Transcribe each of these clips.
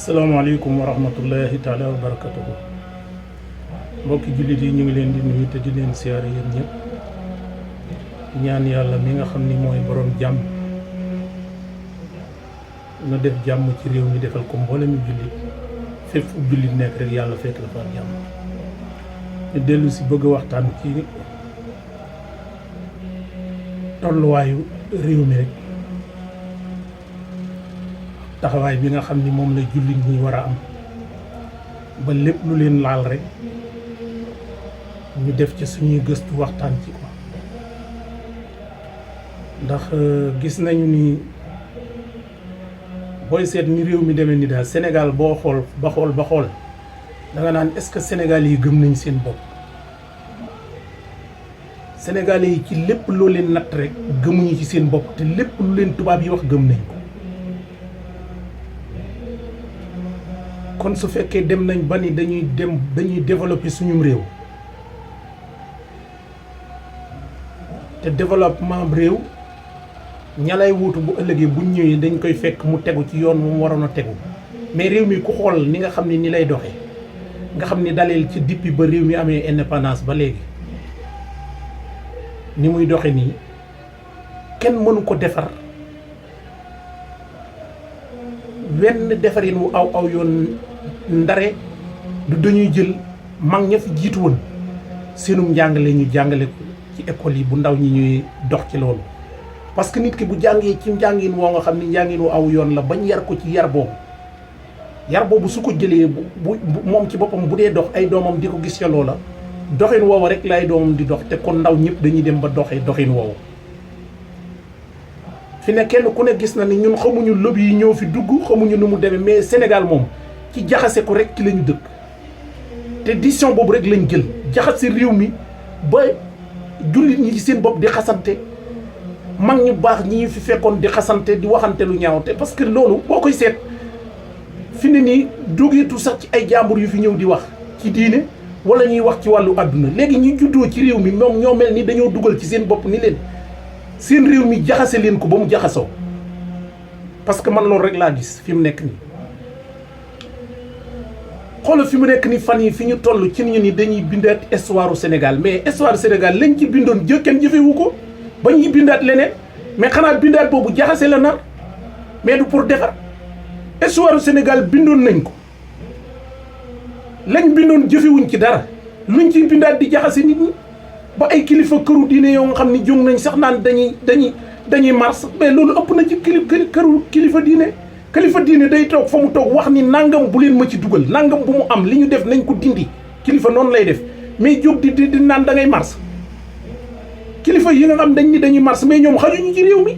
asalaamaaleykum wa rahmatullahi taala wa barakatuhu mbokki jullit yi ñu ngi leen di nuyu te di leen siyaare yéen ñëpp ñaan yàlla mi nga xam ni mooy borom jàmm na def jàmm ci réew mi defal ko mboolem mi jullit fépp fu jullit nekk rek yàlla fekk la fa ak jàmm ñu dellu si bëgg a waxtaan ci tolluwaayu réew mi rek taxawaay bi nga xam ni moom la jullit ñi war a am ba lépp lu leen laal rek ñu def ci suñuy gëstu waxtaan ci ko ndax gis nañu ni booy seet ni réew mi demee ni daal Sénégal boo xool ba xool da nga naan est-ce que Sénégal yi gëm nañ seen bopp Sénégalais yi ci lépp loo leen natt rek gëmuñu ci seen bopp te lépp lu leen tubaab yi wax gëm nañ ko kon su fekkee dem nañ ba ni dañuy développer suñum réew te développement réew ña lay wuutu bu ëllëgee buñ ñëwee dañ koy fekk mu tegu ci yoon mu waroon a tegu mais réew mi ku xool ni nga xam ne ni lay doxee nga xam ni daleel ci depuis ba réew mi amee indépendance ba léegi ni muy doxe nii kenn mënu ko defar wenn defarin wu aw yoon ndare du dañuy jël mag ña fi jiitu woon seenum njàngale ñu jàngale ko ci école yi bu ndaw ñi ñuy dox ci loolu parce que nit ki bu jàngee ci njàngin woo nga xam ni njàngin wu aw yoon la bañ yar ko ci yar boobu su ko jëlee bu moom ci boppam bu dee dox ay doomam di ko gis ca loola doxin woowu rek lay doomam di dox te kon ndaw ñëpp dañuy dem ba doxee doxin woowu fi ne kenn ku ne gis na ni ñun xamuñu lobby yi ñëw fi dugg xamuñu nu mu demee mais Sénégal moom ci jaxase ko rek ci la ñu dëkk te décision boobu rek lañ jël jaxase réew mi ba jullit ñi ci seen bopp di xasante mag ñu baax ñi fi fekkoon di xasante di waxante lu ñaaw te parce que loolu boo koy seet fi ne nii jógeetu sax ci ay jàmbur yu fi ñëw di wax ci diine wala ñuy wax ci wàllu àdduna léegi ñu juddoo ci réew mi moom ñoo mel ni dañoo dugal ci seen bopp ni leen seen réew mi jaxase leen ko ba mu jaxasoo parce que man loolu rek laa gis fi mu nekk nii xoolal fi mu nekk nii fan yi fi ñu toll ci ñu ni dañuy bindaat histoire u Sénégal mais histoire du Sénégal lañ ci bindoon kenn jëfewu ko ba ñuy bindaat leneen mais xanaa bindaat boobu jaxase la nar mais du pour defar histoire du Sénégal bindoon nañ ko lañ bindoon jëfewuñ ci dara luñ ciy bindaat di jaxase nit ñi ba ay kilifa këru diine yoo nga xam ni jóg nañ sax naan dañuy mars mais loolu ëpp na ci këru kilifa diine day toog fa mu toog wax ni nangam bu leen ma ci dugal nangam bu mu am li ñu def nañ ko dindi kilifa noonu lay def mais jóg di naan da ngay mars kilifa yi nga xam dañ ni dañuy mars mais ñoom xajuñu ci réew mi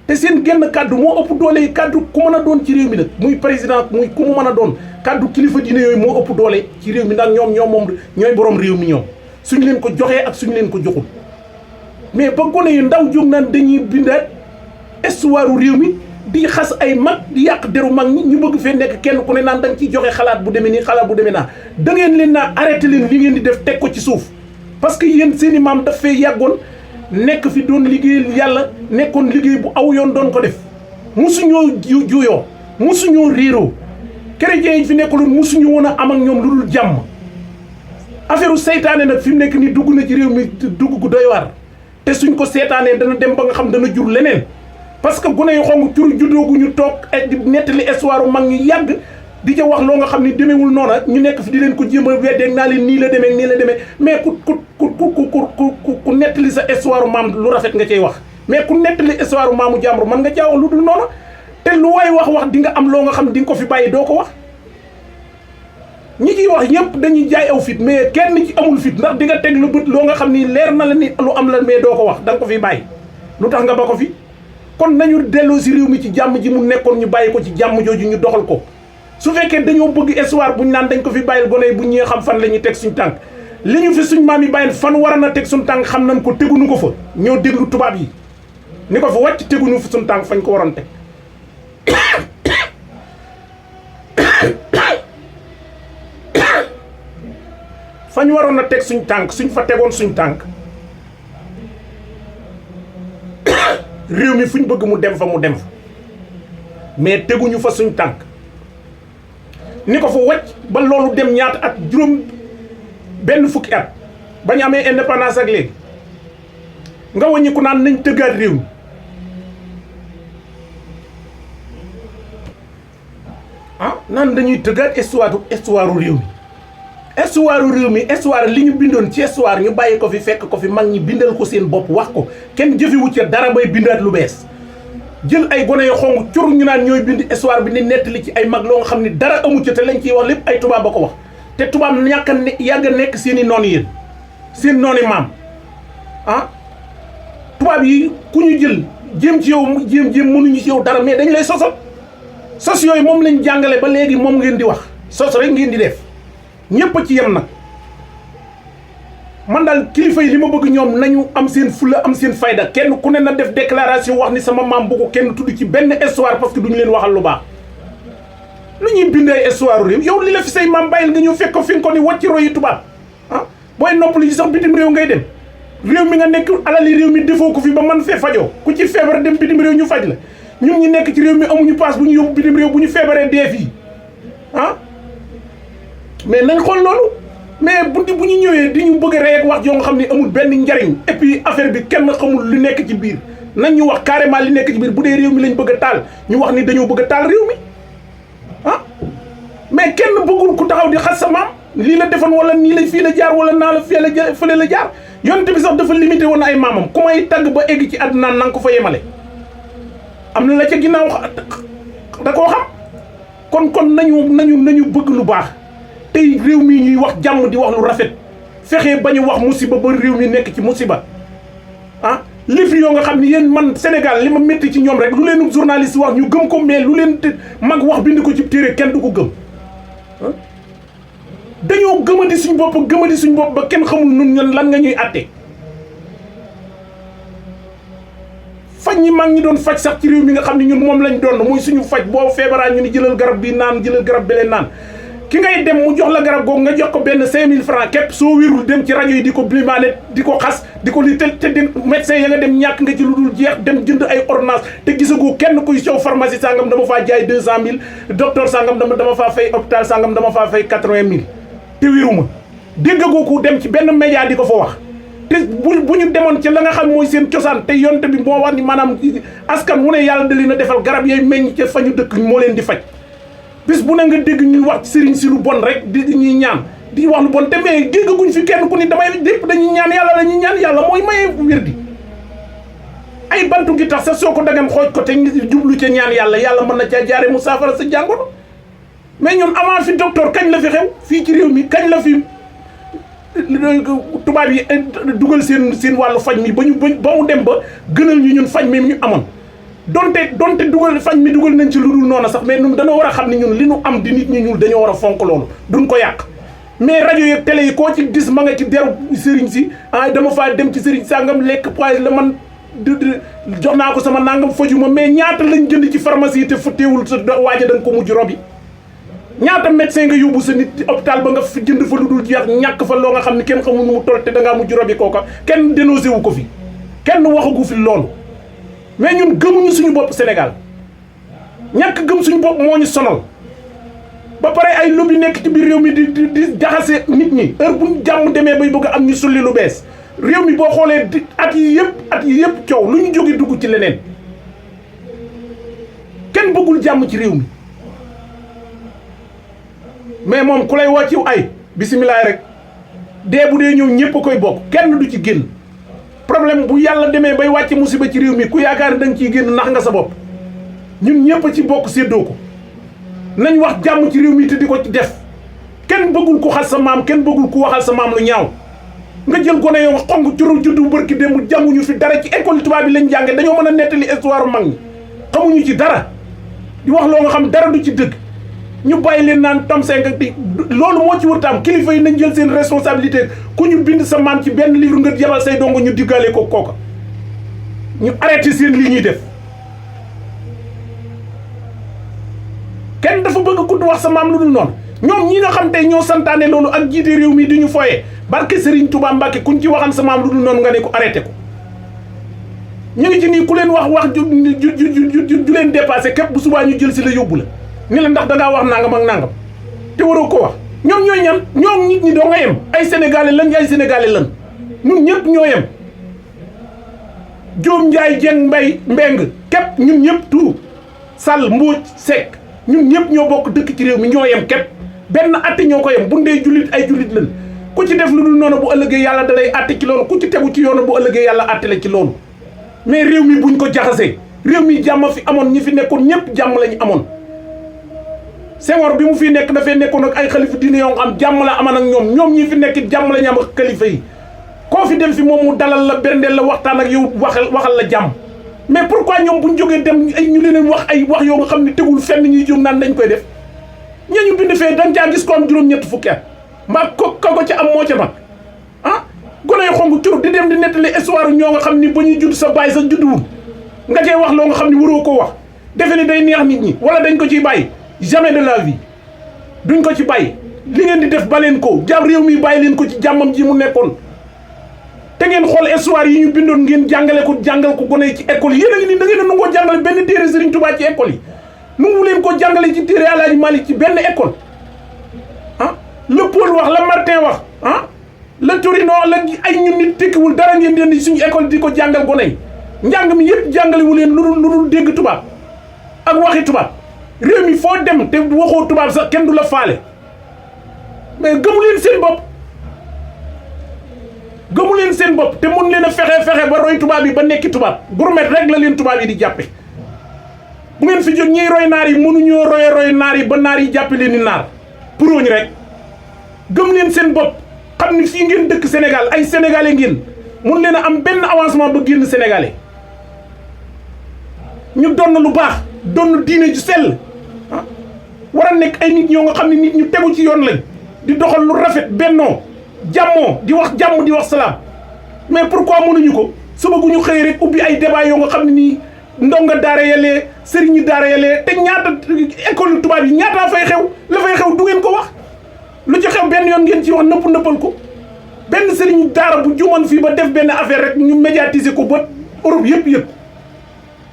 te seen genn kàddu moo ëpp doole yi kàddu ku mën a doon ci réew mi nag muy président muy ku mu mën a doon kàddu kilifa diine yooyu moo ëpp doole ci réew mi ndax moom ñooy borom réew mi ñoom suñu leen ko joxee ak suñu leen ko joxul mais ba gone yu ndaw jóg naan dañuy bindaat histoire réew mi di xas ay mag di yàq deru mag ñi ñu bëgg fee nekk kenn ku ne naan da nga ciy joxe xalaat bu demee nii xalaat bu demee naa da ngeen leen naa arrêté leen li ngeen di def teg ko ci suuf parce que yéen seen i maam daf fee yàggoon nekk fi doon liggéeyal yàlla nekkoon liggéey bu aw yoon doon ko def musuñoo juyoo musuñoo réeroo chrétiens yi fi nekkaloon musuñu woon a am ak ñoom lu dul jàmm affaire seytaane nag fi mu nekk nii dugg na ci réew mi dugg gu doy waar te suñ ko seetaanee dana dem ba nga xam dana jur leneen parce que gune yu xong curu juddoogu ñu toog di nettali histoire mag ñu yàgg di ca wax loo nga xam ni demeewul noona ñu nekk fi di leen ko jéem a weddeeg naa leen nii la demee mais ku nettali sa histoire maam lu rafet nga cay wax mais ku nettali histoire maamu jàmbur mën nga caa wax lu dul noona te lu waay wax di nga am loo nga xam di nga ko fi bàyyi doo ko wax ñi ciy wax ñëpp dañuy jaay aw fit mais kenn ci amul fit ndax di nga teg lu bët loo nga xam ni leer na la ni lu am la mais doo ko wax da nga ko fi bàyyi lu tax nga ba ko fi kon nañu delloo si réew mi ci jàmm ji mu nekkoon ñu bàyyi ko ci jàmm jooju ñu doxal ko su fekkee dañoo bëgg histoire buñ naan dañ ko fi bàyyil gone yi bu ñëwee xam fan la ñuy teg suñ tànk li ñu fi suñ maam yi bàyyil fan war na teg suñ tànk xam nañ ko teguñu ko fa ñoo déglu tubaab yi ni ko fa wàcc teguñu fi suñ tànk fañ ko waroon teg fañ waroon a teg suñ tànk suñ fa tegoon suñ tànk réew mi fuñ bëgg mu dem fa mais teguñu fa suñ tànk ni ko fa wacc ba loolu dem ñaata at juróom benn fukki at bañ amee indépendance ak léegi nga wàññi ku naan nañ tëggaat réew mi naan dañuy tëggaat histoire réew mi histoire li ñu bindoon ci histoire ñu bàyyi ko fi fekk ko fi mag ñi bindal ko seen bopp wax ko kenn jëfewu ca dara bay bindaat lu bees jël ay gone yu xong cur ñu naan ñooy bind histoire bi ni nettali ci ay mag loo nga xam ne dara amu ca te lañ ciy wax lépp ay tubaab ba ko wax te tubaab ñàkk a yàgg a nekk seen i noonu yéen seen noonu maam tubaab yi ku ñu jël jéem ci yow jéem mënuñu ci yow dara mais dañ lay sosal sos yooyu moom lañ jàngale ba léegi moom ngeen di wax sos rek ngeen di def ñëpp a ci yem nag man daal kilifa yi li ma bëgg ñoom nañu am seen fulla am seen fayda kenn ku ne na def déclaration wax ni sama maam bu ko kenn tudd ci benn histoire parce que duñu leen waxal lu baax lu ñuy bind ay histoire réew yow li la fi say maam bàyyil nga ñëw fekk ko fi nga ko ni wàcc royi tubaab booy noppalu ci sax bitim réew ngay dem réew mi nga nekk alali réew mi defoo ko fi ba man fee fajoo ku ci feebar dem bitim réew ñu faj la ñun ñi nekk ci réew mi amuñu paas bu ñu yóbbu bitim réew bu ñu feebaree dee fii mais nañ xool loolu mais bu ñu ñëwee di ñu bëgg a rey ak wax joo nga xam ne amul benn njariñ et puis affaire bi kenn xamul lu nekk ci biir nañ ñu wax carrément li nekk ci biir bu dee réew mi lañ bëgg a taal ñu wax ni dañoo bëgg a taal réew mi mais kenn bëggul ku taxaw di xas sa maam lii la defoon wala nii la fii la jaar wala naa la fële la jaar yonent bi sax dafa limité woon ay maamam ku may tagg ba egg ci àdduna na nga ko fa yemale am na la ca ginnaaw da koo xam kon nañu bëgg lu baax tey réew mi ñuy wax jàmm di wax lu rafet fexe ba ñu wax musiba ba réew mi nekk ci musiba livre yoo nga xam ni yéen man Sénégal li ma métti ci ñoom rek lu leen journaliste wax ñu gëm ko mais lu leen mag wax bind ko ci téere kenn du ko gëm dañoo gëmadi suñ bopp ba kenn xamul nun lan nga ñuy àtte faj ñi mag ñi doon faj sax ci réew mi nga xam ne ñun moom lañ doon muy suñu faj boo feebaraa ñu ni jëlal garab bi naan jëlal garab bi leen naan ki ngay dem mu jox la garab googu nga jox ko benn 5000 francs képp soo wérul dem ci rajo yi di ko blimaane di ko xas di ko li te médecin ya nga dem ñàkk nga ci lu dul jeex dem jënd ay ordonnance te gisagoo kenn kuy sow pharmacie sangam dama faa jaay 200000 docteur sangam dama faa fay hôpital sangam dama faa fay 80000 te wéruma déggagoo ko dem ci benn média di ko fa wax te bu ñu demoon ci la nga xam mooy seen cosaan te yonte bi moo wax ni maanaam askan wu ne yàlla da leen a defal garab yooyu meññ ca fa ñu dëkk moo leen di faj bis bu ne nga dégg ñuy wax sëriñ si lu bon rek di ñuy ñaan di wax lu bon te mais déggaguñ fi kenn ku ni damay dépp dañuy ñaan yàlla la ñuy ñaan yàlla mooy maye wér di ay bantu gi tax sa soo ko dagam xooj ko te jublu ca ñaan yàlla mën na caa jaare mu saafara sa jàngoro mais ñun avant fi docteur kañ la fi xew fii ci réew mi kañ la fi tubaab yi dugal seen wàllu faj mi ba mu dem ba gënal ñu ñun faj mi ñu amoon donte dugal faj mi dugal nañ ci lu dul noonu sax mais ñun dañoo war a xam ne ñun li ñu am di nit ñi ñuul dañoo war a fonk loolu duñ ko yàq mais rajo yeeg télé yi koo ci gis ma nga ci deru sëriñ si dama faa dem ci sëriñ sangam lekk poise la man jox naa ko sama nangam fajuma mais ñaata lañ jënd ci pharmacie yi te fa teewul sa waaja da nga ko mujj robi ñaata médecin nga yóbbu sa nit hôpital ba nga fi jënd fa lu dul jeex ñàkk fa loo nga xam ne kenn xamul nu mu toll te da ngaa mujj robi kooka kenn dénoncé wu ko fi kenn waxagu fi loolu mais ñun gëmuñu suñu bopp Sénégal ñàkk gëm suñu bopp moo ñu sonal ba pare ay lobby nekk ci biir réew mi di jaxase nit ñi heure bu jàmm demee bay bëgg am ñu sulli lu bees réew mi boo xoolee at yi yëpp coow lu ñu jóge dugg ci leneen kenn bëggul jàmm ci réew mi mais moom ku lay woo ci ay bisimilah rek dee bu dee ñëw ñëpp a koy bokk kenn du ci génn problème bu yàlla demee bay wàcc musiba ci réew mi ku yaakaar ne da nga ciy génn nax nga sa bopp ñun ñëpp a ci bokk séddoo ko nañ wax jàmm ci réew mi te di ko ci def kenn bëggul ku xas sa maam kenn bëggul ku waxal sa maam lu ñaaw nga jël gone yow xonk curu juddu bërki démb jànguñu fi dara ci école tubaab bi lañ jànge dañoo mën a nettali histoire mag ñi xamuñu ci dara di wax loo nga xam dara du ci dëgg ñu bàyyi leen naan tom 5 di loolu moo ci wërta am kilifa yi nañ jël seen responsabilité ku ñu bind sa maam ci benn livre nga yebal say dongo ñu diggaale ko kooka ñu arrêté seen lii ñuy def kenn dafa bëgg ku wax sa maam lu dul noonu ñoom ñi nga xam tey ñoo santaane loolu ak jiite réew mi di ñu foyee barke Serigne Touba Mbacke kuñ ci waxan sa maam lu dul noonu nga ne ko arrêté ko ñu ngi ci nii ku leen wax ju leen dépassé képp bu subaa ñu jël si la yóbbu la ni la ndax dangaa wax nangam ak nangam te waroo ko wax ñoom ñooy ñan ñoom nit ñi doo nga yem ay sénégalais lan ñun ñëpp ñoo yem Diom Ndiaye Dieng Mbeng képp ñun ñëpp tout Sall Mbodj Seck ñun ñëpp ñoo bokk dëkk ci réew mi ñoo yem képp benn atte ñoo ko yem bu ndee jullit ay jullit lan ku ci def lu dul noonu bu ëllëgee yàlla dalay atte ci loolu ku ci tegu ci yoonu bu ëllëgee yàlla atte la ci loolu mais réew mi buñ ko jaxasee réew mi jàmm fi amoon ñi fi nekkoon ñëpp jàmm lañu amoon Senghor bi mu fi nekk dafay nekkoon ak ay xalifa diine yoo xam jàmm la aman ak ñoom ñi fi nekk jàmm lañu am ak xalifa yi koo fi dem fi moom mu dalal la berndeel la waxtaan ak yow waxal la jàmm mais pourquoi ñoom buñ jógee dem ay ñu leen wax ay wax yoo nga xam ne tegul fenn ñuy jóg naan dañ koy def ñañu bind fee dañ caa gis ko am juróom-ñett fukki at mbaa ko ci am moo ca mag ah gone yu xonk cur di dem di nettali histoire ñoo nga xam ni ba ñuy judd sa bàyyi sa judduwul nga cee wax loo nga xam ni waroo ko wax defe ni day neex nit ñi wala dañ ko ciy bàyyi jamais de la vie duñ ko ci bàyyi li ngeen di def ba leen ko jàmm réew mi bàyyi leen ko ci jàmmam ji mu nekkoon te ngeen xool histoire yi ñu bindoon ngeen jàngal ko gone yi ci école yi yéen a ngi ni da ngeen a nangoo jàngale benn téere Serigne Touba ci école yi nangu leen ko jàngale ci téere Alaaji Malick ci benn école ah le Paul wax la Martin wax ah la Torino la ay ñun nit tekkiwul dara ngeen di suñu école di ko jàngal gone yi njàng mi yëpp jàngalewu leen lu dul dégg tubaab ak waxi tubaab réew mi foo dem te waxoo tubaab sax kenn du la faale mais gëmu leen seen bopp te mun leen a fexe ba roy tubaab yi ba nekki tubaab gourmet rek la leen tubaab yi di jàppe bu ngeen fi jóg ñiy roy naar yi mënuñoo roy naar yi ba naar yi jàppe leen ni naar puróoñ rek gëm leen seen bopp xam ni fii ngeen dëkk Sénégal ay sénégalais ngeen mun leen a am benn avancement ba génn sénégalais ñu donn lu baax donn diine ju sell ah war a nekk ay nit ñoo nga xam ne nit ñu tegu ci yoon lañ di doxal lu rafet bennoo jàmmoo di wax jàmm di wax salaam mais pourquoi mënuñu ko suba gu ñu xëy rek ubbi ay débat yoo nga xam ne nii ndonga daara yalee sëriñi daara yalee te ñaata école tubaab yi ñaataa fay xew la fay xew du ngeen ko wax lu ci xew benn yoon ngeen ci wax nëppal ko benn sëriñu daara bu juumoon fii ba def benn affaire rek ñu médiatiser ko ba Europe yëpp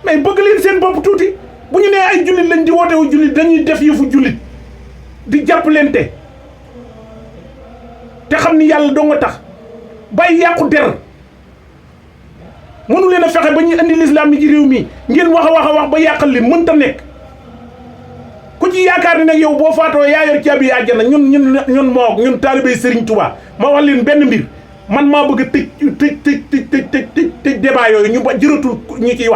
mais bëgg leen seen bopp tuuti bu ñu nee ay jullit lañ di wootewu jullit dañuy def yëfu jullit di jàppalante te xam ni yàlla doo nga tax bay yàqu der mënu leen a fexe ba ñuy indi lislaam mi ci réew mi ngeen wax a wax ba yàqal leen mënta nekk ku ci yaakaar ni nag yow boo faatoo yaa yor caabi àjjana ñun taalibey Serigne Touba ma wax leen benn mbir man maa bëgg a tëj débat yooyu ñu ba jëratul ñu ciy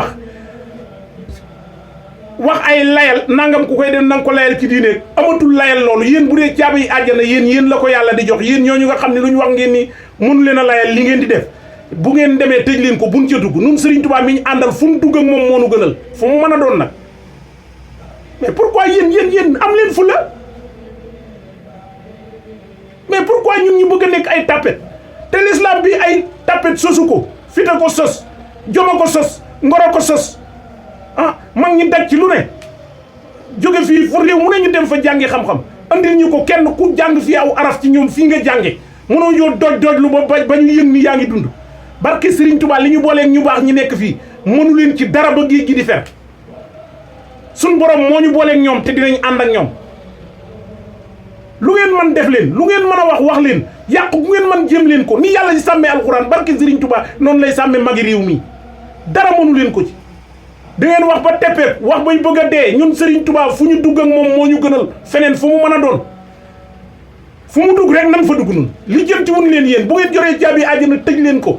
wax ay layal nangam ku koy def nanga ko layal ci diine amatul layal loolu yéen bu dee caabi yi àjjana yéen la ko yàlla di jox yéen ñooñu nga xam ne lu ñu wax ngeen ni mënu leen a layal li ngeen di def bu ngeen demee tëj leen ko buñ ca dugg nun Serigne Touba mi ñu àndal fu mu dugg ak moom moo nu gënal fu mu mën a doon nag mais pourquoi yéen am leen fulla mais pourquoi ñun ñu bëgg a nekk ay tapet te l'islam bi ay tapet sosu ko fita ko sos joma ko sos ngoro ko sos ah mag ñi daj ci lu ne jóge fii fu réew mu ne ñu dem fa jàngi xam-xam andil ñu ko kenn ku jàng fii aw araf ci ñoom fii nga jànge mënoo ñoo doj lu ba ñu yëg ni yaa ngi dund barke Serigne Touba li ñu booleeg ñu baax ñi nekk fii mënu leen ci dara ba géej gi di fer suñ borom moo ñu booleeg ñoom te dinañ ànd ak ñoom lu ngeen mën def leen lu ngeen mën a wax leen yàqu bu ngeen mën jéem leen ko ni yàlla di sàmmee alxuraan barke Serigne Touba noonu lay sàmmee magi réew mi dara mënu leen ko ci da ngeen wax ba teppeet wax bay bëgg a dee ñun Serigne Touba fu ñu dugg ak moom moo ñu gënal feneen fu mu mën a doon fu mu dugg rek nan fa dugg nun li jëm ci wun leen yéen bu ngeen joree jaabi àjjana tëj leen ko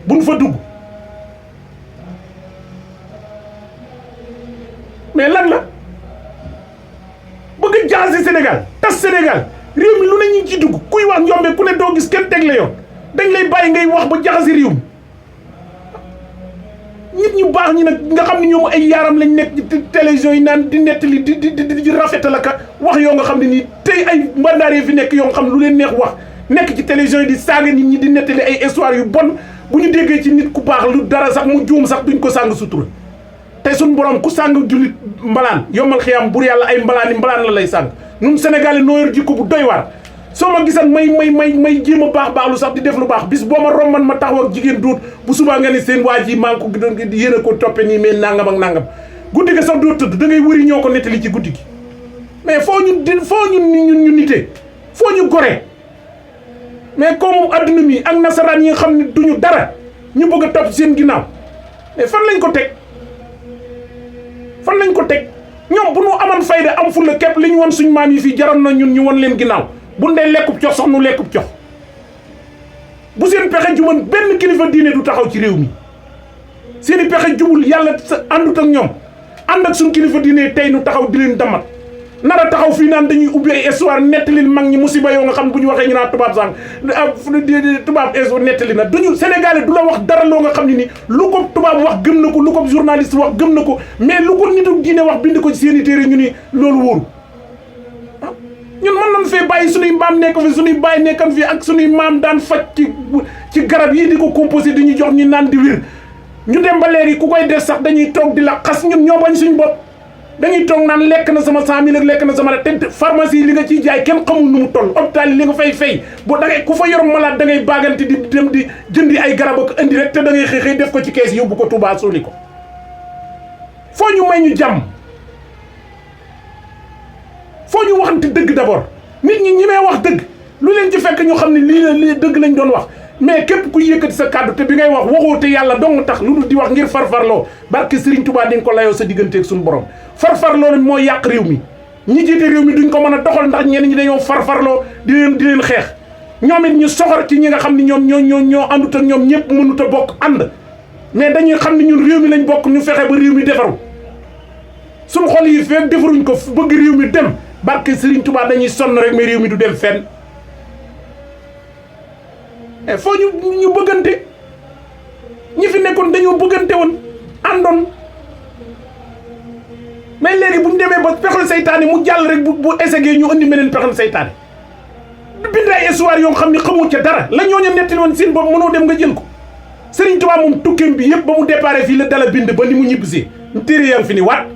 buñ fa dugg mais lan la bëgg jaxase Sénégal tas Sénégal réew mi lu ne ñu ngi ci dugg kuy wax njombe ku ne doo gis kenn teg la yoon dañ lay bàyyi ngay wax ba jaxase réew mi nit ñu baax ñi nag nga xam ne ñoom ay yaaram lañ nekk ci télévision yi naan di nettali di rafetal ak wax yoo nga xam ne nii tey ay mbandaar yi fi nekk yoo nga xam lu leen neex wax nekk ci télévision yi di saaga nit ñi di nettali ay histoire yu bon bu ñu déggee ci nit ku baax lu dara sax mu juum sax duñ ko sàng sutura tey suñ borom ku sàng jullit mbalaan yombal xiyam bur yàlla ay mbalaan la lay sàng ñun sénégalais noo yor jikko bu doy waar soo ma gisan may jéem a baax lu sax di def lu baax bis boo ma romban ma taxaw ak jigéen duut bu subaa nga ne seen waa ji maa ngi ko doon yéen a ko toppe nii mais nangam ak nangam guddi ga sax doo tëdd da ngay wëri ñoo ko nettali ci guddi gi mais foo ñu nite foo ñu gore mais comme adduna mi ak nasaraan yi nga xam ne duñu dara ñu bëgg a topp seen ginnaaw mais fan lañ ko teg ñoom bu ñu amoon fayda am fulla képp li ñu won suñ maam yi fii jaroon na ñun ñu won leen ginnaaw bu ndee lekkub cox sax nu lekkub cox bu seen pexe juman benn kilifa diine du taxaw ci réew mi seeni pexe jubul yàlla àndut ak ñoom ànd ak suñ kilifa diine tey nu taxaw di leen damat nar a taxaw fii naan dañuy ubbi ay histoire nettalil mag ñi musiba yoo nga xam bu ñu waxee ñu naan tubaab sànq tubaab nettali na duñu sénégalais du la wax dara loo nga xam ne ni lu ko tubaab wax gëm na ko lu ko journaliste wax gëm na ko mais lu ko nitu diine wax bind ko ci seeni téere ñu ni loolu wóoru ñun mën nañ fee bàyyi suñuy maam nekk fi suñuy bàyyi nekkan fi ak suñuy maam daan faj ci garab yi di ko composé di ñu jox ñu naan di wér ñu dem ba léegi ku koy des sax dañuy toog di la xas ñun ñoo bañ suñ bopp dañuy toog naan lekk na sama 100 000 ak lekk na sama te pharmacie li nga ciy jaay kenn xamul nu mu toll hôpital yi li nga fay bu da ngay ku fa yor malade da ngay baagante di dem di jëndi ay garab ak indi rek te da ngay xëy def ko ci kees yóbbu ko Touba suuli ko foo ñu may ñu jàmm foo ñu waxante dëgg d'abord nit ñi ñi may wax dëgg lu leen ci fekk ñu xam ne lii dëgg lañ doon wax mais képp ku yëkkati sa kàddu te bi ngay wax waxoo te yàlla dong tax lu dul di wax ngir farfarloo barke Serigne Touba di nga ko layoo sa digganteeg suñu borom farfarloo moo yàq réew mi ñi jiite réew mi duñ ko mën a doxal ndax ñenn ñi dañoo farfarloo di leen xeex ñoom it ñu soxor ci ñi nga xam ne ñoo àndut ak ñoom ñëpp mënut a bokk ànd mais dañuy xam ne ñun réew mi lañ bokk ñu fexe ba réew mi defaru suñu xol yi fekk defaruñ ko bëgg réew mi dem barke Serigne Touba dañuy sonn rek mais réew mi du dem fenn foo ñu bëggante ñi fi nekkoon dañoo bëggante woon àndoon mais léegi bu ñu demee ba pexel saytaane mu jàll rek bu essayé ñu andi beneen pexel saytaane bind ay histoire yoo xam ne xamoo ca dara la ñooñu nettali woon seen bopp mënoo dem nga jël ko Serigne Touba moom tukkeem bi yëpp ba mu déparé fii la dala bind ba ni mu ñibbisee téere yaa ngi fi ni waat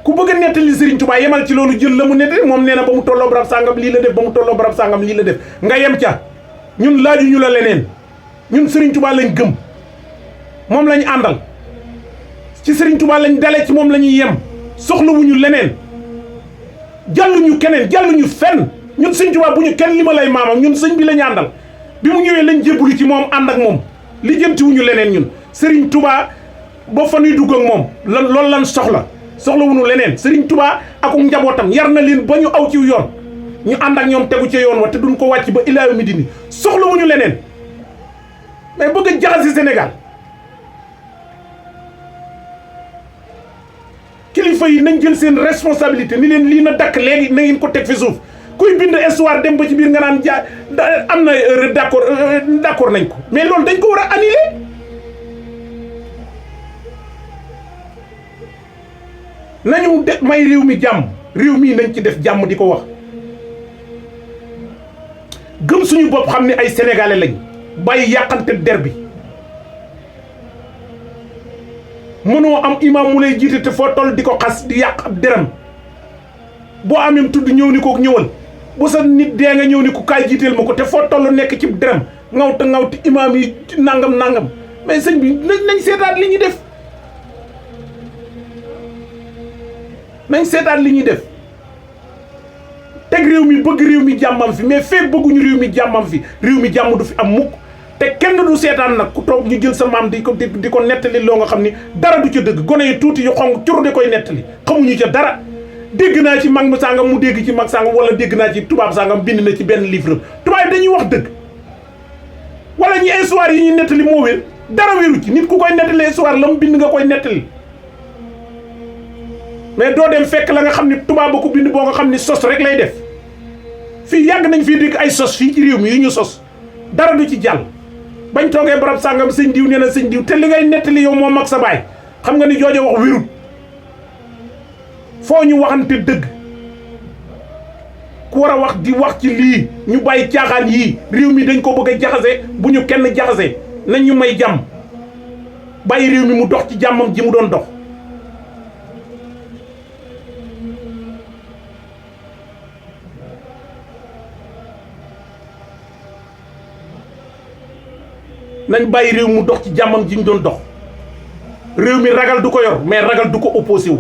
ku bëgg a nettali Serigne Touba yemal ci loolu jël la mu nettali moom nee na ba mu tolloo barab sàngam lii la def ba mu tolloo barab sàngam lii la def nga yem ca ñun laaju ñu la leneen ñun Serigne Touba lañ gëm moom lañ àndal ci Serigne Touba lañ dale ci moom la ñuy yem soxlawuñu leneen jàlluñu keneen jàlluñu fenn ñun Serigne Touba bu ñu kenn li ma lay maamam ñun sëñ bi lañ àndal bi mu ñëwee lañ jébbalu ci moom ànd ak moom li jëntiwuñu leneen ñun Serigne Touba ba fa nuy dugg ak moom loolu lan soxlawuñu leneen Serigne Touba ak njabootam yar na leen ba ñu aw ci yoon ñu ànd ak ñoom tegu ca yoon wa te duñ ko wàcc ba ilaa yawmi diini soxlawuñu leneen mais bëgg a jaxase Sénégal kilifa yi nañ jël seen responsabilité ni leen lii na dakk léegi na ngeen ko teg fi suuf kuy bind histoire dem ba ci biir nga naan am na erreur d'accord nañ ko mais loolu dañ ko war a annuler nañu may réew mi jàmm réew mii nañ ci def jàmm di ko wax gëm suñu bopp xam ne ay sénégalais lañ bàyyi yàqante der bi mënoo am imam mu lay jiite te foo toll di ko xas di yàq ab deram boo amee tudd ñëw ni ko ñëwal bu sa nit dee nga ñëw ni ko kaay jiiteel ma ko te foo toll nekk ci deram ngawti imam yi nangam mais sëñ bi nañ seetaat li ñuy def teg réew mi bëgg réew mi jàmmam fi mais feeg bëgguñu réew mi jàmmam fi réew mi jàmm du fi am mukk te kenn du seetaan nag ku toog ñu jël sa maam di ko nettali loo nga xam ni dara du ca dëgg gone yi tuuti yu xong cur di koy nettali xamuñu ca dara dégg naa ci mag mu sàngam mu dégg ci mag sàngam wala dégg naa ci tubaab sàngam bind na ci benn livre tubaab yi dañuy wax dëgg wala ñi histoire yi ñuy nettali moo wér dara wéru ci nit ku koy nettali histoire la mu bind nga koy nettali mais doo dem fekk la nga xam ni tubaab ba ko bind boo nga xam ni sos rek lay def fii yàgg nañ fii dégg ay sos fii ci réew mi yu ñu sos dara du ci jàll bañ toogee barab sàngam sëñ diw nee na sëñ diw te li ngay nettali yow moo mag sa baay xam nga ni joojo wax wérut foo ñu waxante dëgg ku war a wax di wax ci lii ñu bàyyi caaxaan yii réew mi dañ ko bëgg a jaxase bu ñu kenn jaxase nañ ñu may jàmm bàyyi réew mi mu dox ci jàmmam ji mu doon dox nañ bàyyi réew mu dox ci jàmmam ji ñu doon dox réew mi ragal du ko yor mais ragal du ko opposé wu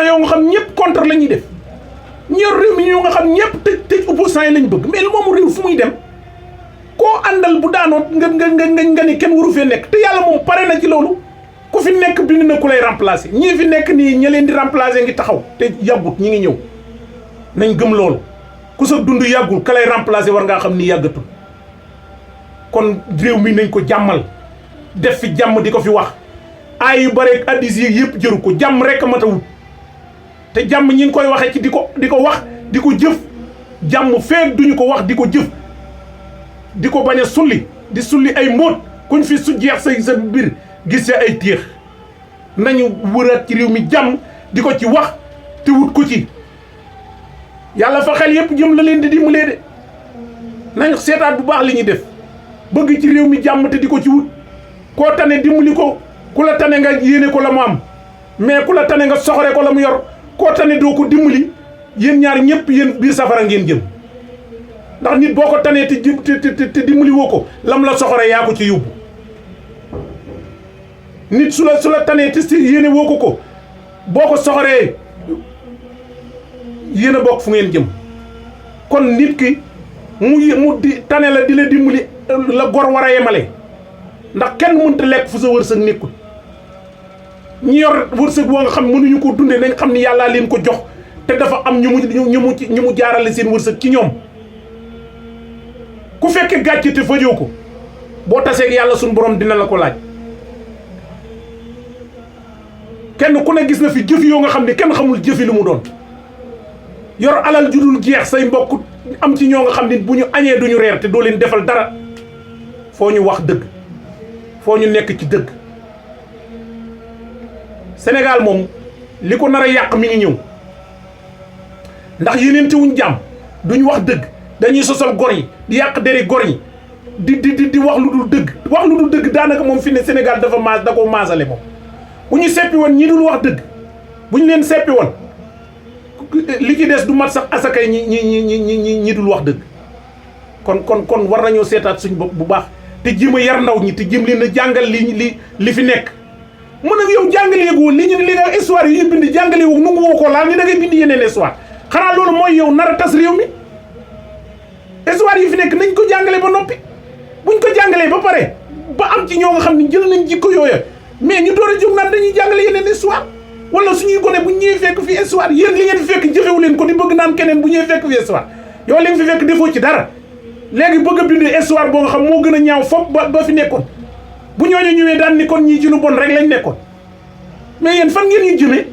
yoo nga xam ñëpp contre la ñuy def ñi yor réew mi ñoo nga xam ñëpp tëj opposants yi lañ bëgg mais lu moomu réew fu muy dem koo àndal bu daanoo nga ni kenn waru fee nekk te yàlla moom pare na ci loolu ku fi nekk bind na ku lay remplacer ñii fi nekk nii ña leen di remplacer ngi taxaw te yàggut ñi ngi ñëw nañ gëm loolu ku sa dund yàggul ka lay remplacer war ngaa xam ni yàggatul kon réew mi nañ ko jàmmal def fi jàmm di ko fi wax ay yu bare addis yi yëpp jëru ko jàmm rek a mat a wut te jàmm ñi ngi koy waxee ci di ko wax di ko jëf jàmm feeg duñu ko wax di ko jëf di ko bañ a sulli di sulli ay mbóot kuñ fi su jeex sa biir gis see ay téex nañu wëraat ci réew mi jàmm di ko ci wax te wut ko ci yàlla fa xel yëpp jëm la leen di dimbalee de nañ seetaat bu baax li ñuy def bëgg ci réew mi jàmm te di ko ci wut koo tane dimbali ko ku la tane nga yéene ko la mu am mais ku la tane nga soxore ko la mu yor koo tane doo ko dimbali yéen ñaar ñëpp yéen biir safara ngeen jëm ndax nit boo ko tanee te dimbali woo ko lam la soxore yaa ko ci yóbbu nit su la tanee te yéene woo ko boo ko soxoree yéen a bokk fu ngeen jëm kon nit ki mu di tane la di la dimbali la gor war a yemale ndax kenn mënta lekk fu sa wërsëg nekkul ñi yor wërsëg boo nga xam mënuñu ko dundee nañ xam ni yàllaa leen ko jox te dafa am ñu mu jaarale seen wërsëg ci ñoom ku fekke gàcce te fajoo ko boo taseeg yàlla suñu borom dina la ko laaj kenn ku ne gis na fi jëf yoo nga xam ne kenn xamul jëfi lu mu doon yor alal ju dul jeex say mbokk am ci ñoo nga xam ne bu ñu añee duñu reer te doo leen defal dara foo ñu wax dëgg foo ñu nekk ci dëgg Sénégal moom li ko nar a yàq mi ngi ñëw ndax yeneen wuñ jàmm duñ wax dëgg dañuy sosal gor yi di yàq deri gor yi di wax lu dul dëgg wax lu dul dëgg daanaka moom fi ne Sénégal da ko maasale moom bu ñu seppi woon ñi dul wax dëgg bu ñu leen seppi woon li ci des du mat sax asakay ñi dul wax dëgg kon war nañoo seetaat suñ bopp bu baax te jéem a yar ndaw ñi te jéem leen a jàngal li fi nekk mën nag yow jàngalee ko li nga histoire yi ñu bind jàngalee wu nu ngi woo ko laal ni da ngay bind yeneen histoire xanaa loolu mooy yow nar a tas réew mi histoire yi fi nekk nañ ko jàngale ba noppi buñ ko jàngalee ba pare ba am ci ñoo nga xam ne jël nañ jikko yooya mais ñu door a jóg naan dañuy jàngale yeneen histoire wala suñuy gone bu ñëwee fekk fi histoire yéen li ngeen fi fekk jëfewu leen ko di bëgg naan keneen bu ñëwee fekk fi histoire yow li nga fi fekk defoo ci dara léegi bëgg a bind histoire boo nga xam moo gën a ñaaw fopp ba fi nekkoon bu ñooñu ñëwee daan ni kon ñii ci lu bon rek lañ nekkoon mais yéen fan ngeen ñu jëmee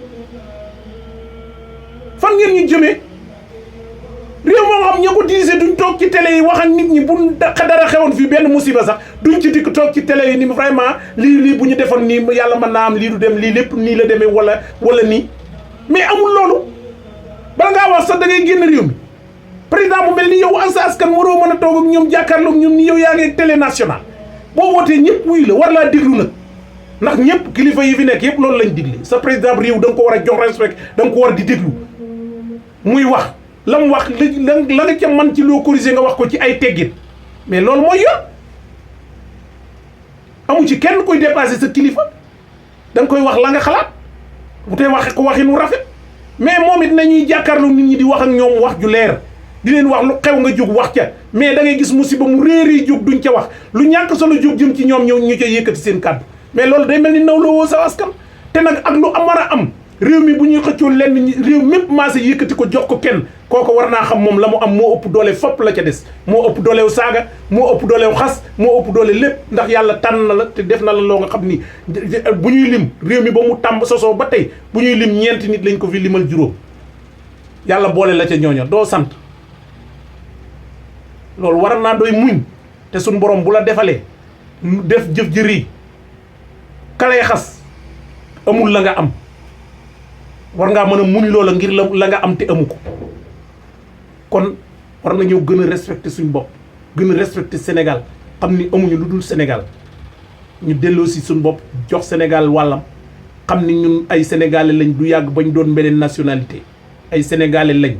réew moo xam ña ko diise duñ toog ci télé yi wax ak nit ñi bu dara xewoon fii benn musiba sax duñ ci dikk toog ci télé yi ni vraiment lii bu ñu defoon nii yàlla mën naa am lii du dem lii lépp nii la demee wala nii mais amul loolu bala ngaa wax sax da ngay génn réew mi président bu mel ni yow sa askan waroo mën a toog ak ñoom jàkkaarloog ñoom ni yow yaa ngi télé national boo wootee ñëpp wuy la war laa déglu nag ndax ñëpp kilifa yi fi nekk yëpp loolu lañ digle sa président réew da nga ko war a jox respect da nga ko war di déglu muy wax la mu wax la nga ca man ci loo corrigé nga wax ko ci ay teggin mais loolu mooy yoon amu ci kenn koy dépassé sa kilifa da nga koy wax la nga xalaat bu tey waxe ko waxin wu rafet mais moom it nañuy jàkkaarloo nit ñi di wax ak ñoom wax ju leer di leen wax lu xew nga jóg wax ca mais da ngay gis musiba mu réeri jóg duñ ca wax lu ñàkk solo jóg jëm ci ñoom ñu ca yëkkati seen kàddu mais loolu day mel ni naw la woo sa askan te nag ak lu am war a am réew mi bu ñuy xëccoo lenn réew mépp maase yëkkati ko jox ko kenn kooko war naa xam moom la mu am moo ëpp doole fopp la ca des moo ëpp doolew saaga moo ëpp doolew xas moo ëpp doole lépp ndax yàlla tànn na la te def na la loo nga xam ni bu ñuy lim réew mi ba mu tàmb sosoo ba tey bu ñuy lim ñeenti nit lañ ko fi limal juróom yàlla boole la ca ñooño doo sant loolu war naa doy muñ te suñ borom bu la defalee def jëf ji rii kalay xas amul la nga am war ngaa mën a muñ loola ngir la nga am te amu ko kon war nañoo gën a respecter suñ bopp gën a respecter Sénégal xam ni amuñu lu dul Sénégal ñu delloo si suñ bopp jox Sénégal wàllam xam ni ñun ay sénégalais lañ du yàgg bañ doon beneen nationalité ay sénégalais lañ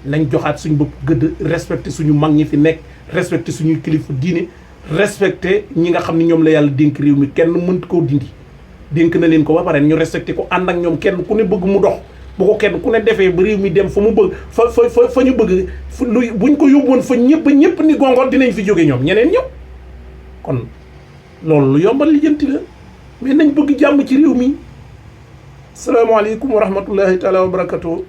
nañ joxaat suñ bopp gëdd respecter suñu mag ñi fi nekk respecter suñuy kilifa diine respecter ñi nga xam ni ñoom la yàlla dénk réew mi kenn mënut koo dindi dénk na leen ko ba pare ñu respecté ko ànd ak ñoom kenn ku ne bëgg mu dox bu ko kenn ku ne defee ba réew mi dem fa mu bëgg fa ñu bëgg buñ ko yóbboon fa ñëpp ni gongoon dinañ fi jóge ñoom ñeneen ñëw kon loolu lu yombal lijjanti la mais nañ bëgg jàmm ci réew mi. salaamaaleykum wa rahmatullahi taala wa barakatuh